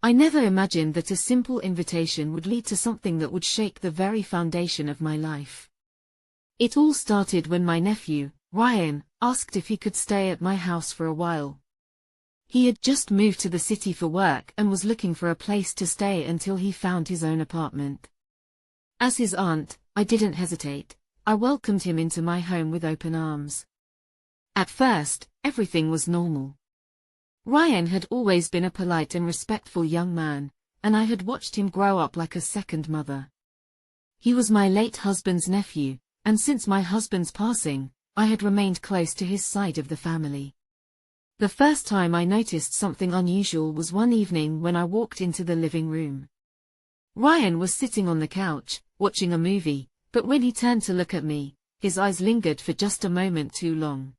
I never imagined that a simple invitation would lead to something that would shake the very foundation of my life. It all started when my nephew, Ryan, asked if he could stay at my house for a while. He had just moved to the city for work and was looking for a place to stay until he found his own apartment. As his aunt, I didn't hesitate. I welcomed him into my home with open arms. At first, everything was normal. Ryan had always been a polite and respectful young man, and I had watched him grow up like a second mother. He was my late husband's nephew, and since my husband's passing, I had remained close to his side of the family. The first time I noticed something unusual was one evening when I walked into the living room. Ryan was sitting on the couch, watching a movie, but when he turned to look at me, his eyes lingered for just a moment too long.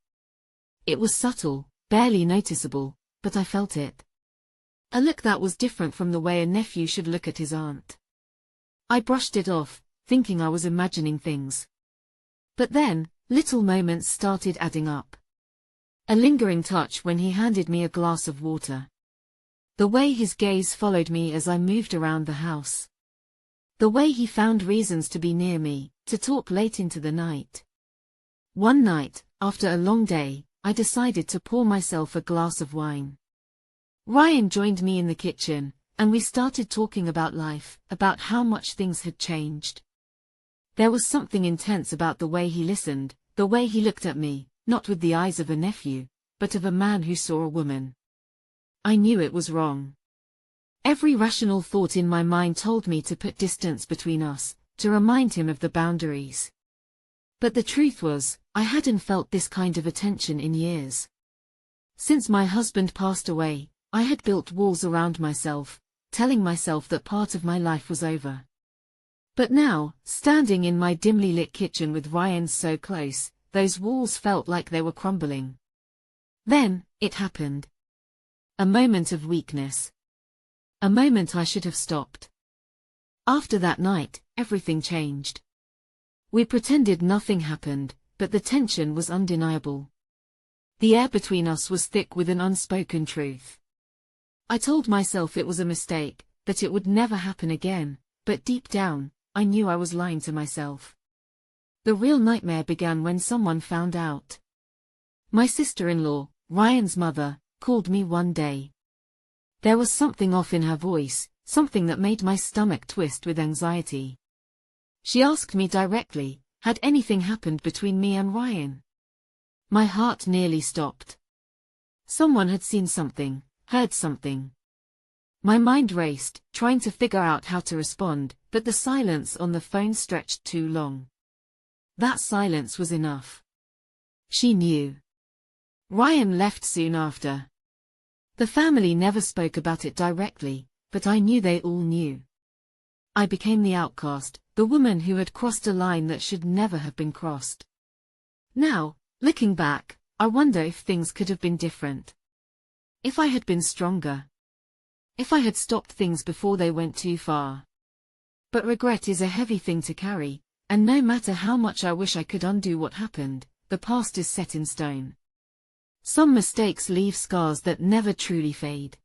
It was subtle, barely noticeable, but I felt it. A look that was different from the way a nephew should look at his aunt. I brushed it off, thinking I was imagining things. But then, little moments started adding up. A lingering touch when he handed me a glass of water. The way his gaze followed me as I moved around the house. The way he found reasons to be near me, to talk late into the night. One night, after a long day, I decided to pour myself a glass of wine. Ryan joined me in the kitchen, and we started talking about life, about how much things had changed. There was something intense about the way he listened, the way he looked at me, not with the eyes of a nephew, but of a man who saw a woman. I knew it was wrong. Every rational thought in my mind told me to put distance between us, to remind him of the boundaries. But the truth was, I hadn't felt this kind of attention in years. Since my husband passed away, I had built walls around myself, telling myself that part of my life was over. But now, standing in my dimly lit kitchen with Ryan so close, those walls felt like they were crumbling. Then, it happened. A moment of weakness. A moment I should have stopped. After that night, everything changed. We pretended nothing happened, but the tension was undeniable. The air between us was thick with an unspoken truth. I told myself it was a mistake, that it would never happen again, but deep down, I knew I was lying to myself. The real nightmare began when someone found out. My sister-in-law, Ryan's mother, called me one day. There was something off in her voice, something that made my stomach twist with anxiety. She asked me directly, had anything happened between me and Ryan? My heart nearly stopped. Someone had seen something, heard something. My mind raced, trying to figure out how to respond, but the silence on the phone stretched too long. That silence was enough. She knew. Ryan left soon after. The family never spoke about it directly, but I knew they all knew. I became the outcast, the woman who had crossed a line that should never have been crossed. Now, looking back, I wonder if things could have been different. If I had been stronger. If I had stopped things before they went too far. But regret is a heavy thing to carry, and no matter how much I wish I could undo what happened, the past is set in stone. Some mistakes leave scars that never truly fade.